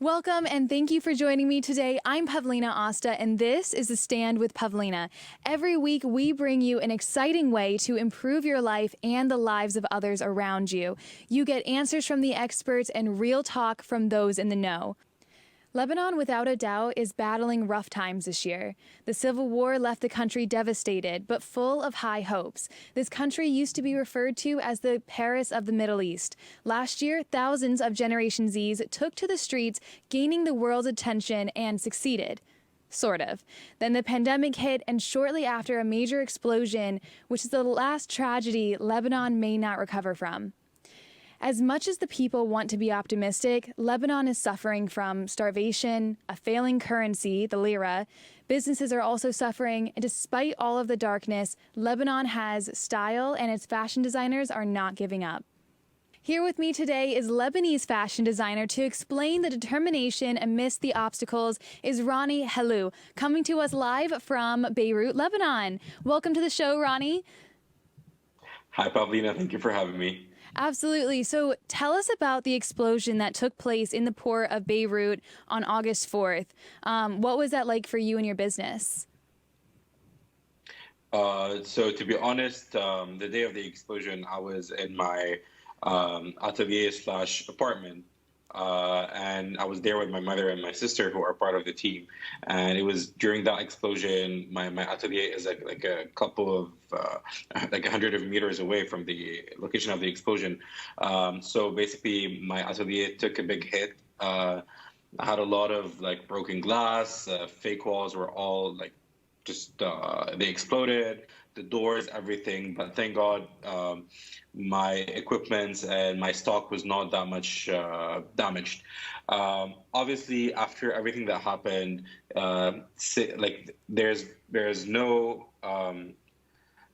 Welcome and thank you for joining me today. I'm Pavilina Osta and this is The Stand with Pavilina. Every week we bring you an exciting way to improve your life and the lives of others around you. You get answers from the experts and real talk from those in the know. Lebanon, without a doubt, is battling rough times this year. The civil war left the country devastated, but full of high hopes. This country used to be referred to as the Paris of the Middle East. Last year, thousands of Generation Zs took to the streets, gaining the world's attention and succeeded. Sort of. Then the pandemic hit, and shortly after, a major explosion, which is the last tragedy Lebanon may not recover from. As much as the people want to be optimistic, Lebanon is suffering from starvation, a failing currency, the lira. Businesses are also suffering, and despite all of the darkness, Lebanon has style and its fashion designers are not giving up. Here with me today is Lebanese fashion designer to explain the determination amidst the obstacles is Roni Helou, coming to us live from Beirut, Lebanon. Welcome to the show, Ronnie. Hi, Pavilina. Thank you for having me. Absolutely. So tell us about the explosion that took place in the port of Beirut on August 4th. What was that like for you and your business? So to be honest, the day of the explosion, I was in my atelier slash apartment. And I was there with my mother and my sister, who are part of the team. And it was during that explosion. My atelier is like a couple of like 100 of meters away from the location of the explosion. So basically, my atelier took a big hit. I had a lot of like broken glass. Fake walls were all like just they exploded. The doors, everything. But thank God, my equipment and my stock was not that much damaged. Obviously, after everything that happened, like there's no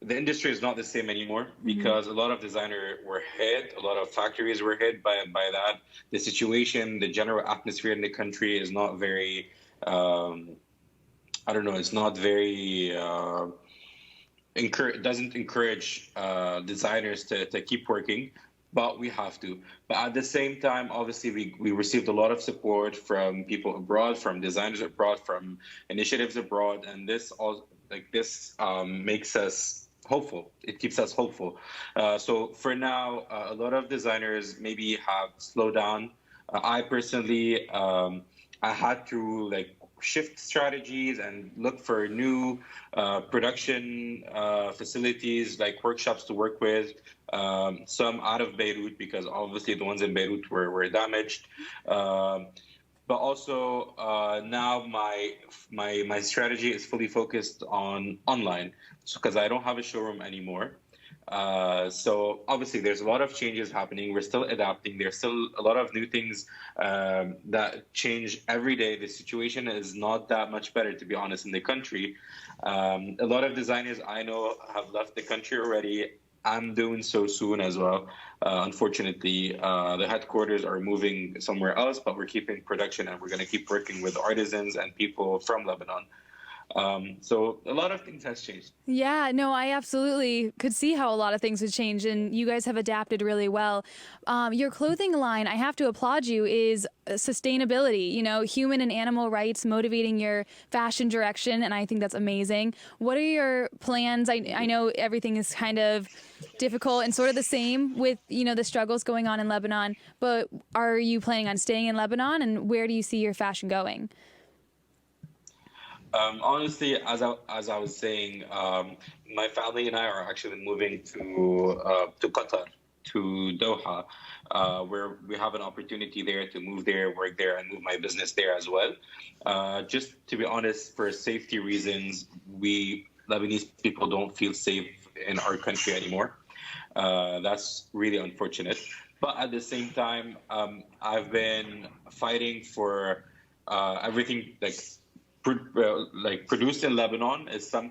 the industry is not the same anymore because a lot of designers were hit, a lot of factories were hit by that. The situation, the general atmosphere in the country is not very. I don't know. It's not very. Doesn't encourage designers to keep working, but we have to. But at the same time, obviously, we received a lot of support from people abroad, from designers abroad, from initiatives abroad, and this all makes us hopeful. It keeps us hopeful. So for now, a lot of designers maybe have slowed down. I personally, I had to shift strategies and look for new production facilities, like workshops to work with, some out of Beirut because obviously the ones in Beirut were damaged. But also now my strategy is fully focused on online, because I don't have a showroom anymore. So obviously there's a lot of changes happening. We're still adapting. There's still a lot of new things that change every day. The situation is not that much better, to be honest, in the country. A lot of designers I know have left the country already. I'm doing so soon as well. Unfortunately, the headquarters are moving somewhere else, but we're keeping production and we're going to keep working with artisans and people from Lebanon. So a lot of things has changed. Yeah, no, I absolutely could see how a lot of things would change, and you guys have adapted really well. Your clothing line, I have to applaud you, is sustainability, human and animal rights motivating your fashion direction, and I think that's amazing. What are your plans? I know everything is kind of difficult and sort of the same with, the struggles going on in Lebanon, but are you planning on staying in Lebanon, and where do you see your fashion going? Honestly, as I was saying, my family and I are actually moving to Qatar, to Doha, where we have an opportunity there to move there, work there, and move my business there as well. Just to be honest, for safety reasons, we Lebanese people don't feel safe in our country anymore. That's really unfortunate. But at the same time, I've been fighting for everything produced in Lebanon is our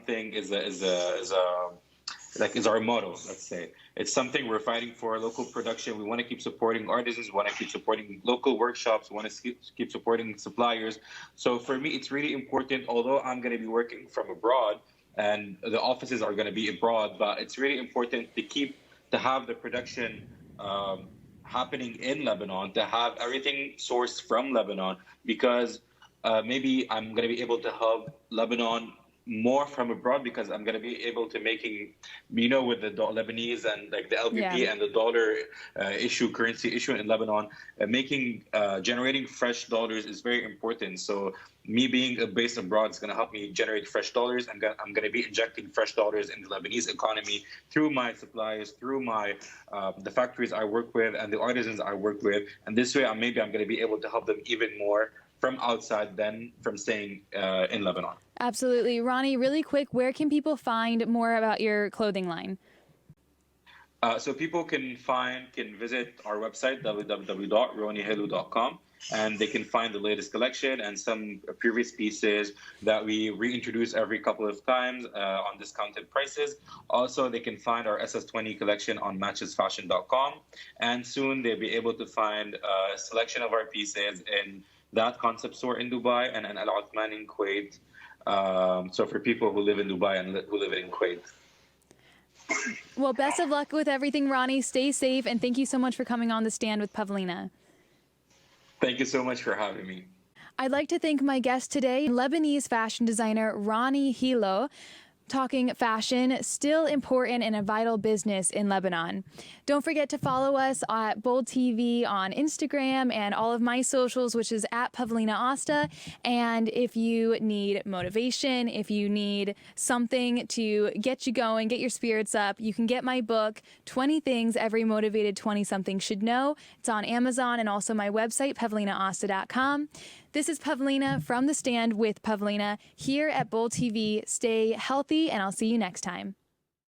motto. Let's say it's something we're fighting for. Local production. We want to keep supporting artisans. We want to keep supporting local workshops. We want to keep supporting suppliers. So for me, it's really important. Although I'm going to be working from abroad and the offices are going to be abroad, but it's really important to have the production happening in Lebanon, to have everything sourced from Lebanon, because maybe I'm going to be able to help Lebanon more from abroad, because I'm going to be able to making, with the Lebanese and like the Yeah. LPP and the dollar currency issue in Lebanon, generating fresh dollars is very important. So me being based abroad is going to help me generate fresh dollars. I'm going to be injecting fresh dollars in the Lebanese economy through my suppliers, through my the factories I work with and the artisans I work with. And this way, I'm going to be able to help them even more from outside than from staying in Lebanon. Absolutely. Ronnie, really quick, where can people find more about your clothing line? So people can visit our website, www.ronihelou.com, and they can find the latest collection and some previous pieces that we reintroduce every couple of times on discounted prices. Also, they can find our SS20 collection on matchesfashion.com, and soon they'll be able to find a selection of our pieces in that concept store in Dubai and Al Uthman in Kuwait. So for people who live in Dubai and who live in Kuwait. Well, best of luck with everything, Ronnie. Stay safe, and thank you so much for coming on The Stand with Pavilina. Thank you so much for having me. I'd like to thank my guest today, Lebanese fashion designer Roni Helou. Talking fashion, still important and a vital business in Lebanon. Don't forget to follow us at Bold TV on Instagram and all of my socials, which is at Pavilina Osta. And if you need motivation, if you need something to get you going, get your spirits up, you can get my book, 20 Things Every Motivated 20-Something Should Know. It's on Amazon and also my website, pavilinaosta.com. This is Pavilina from The Stand with Pavilina here at Bold TV. Stay healthy, and I'll see you next time.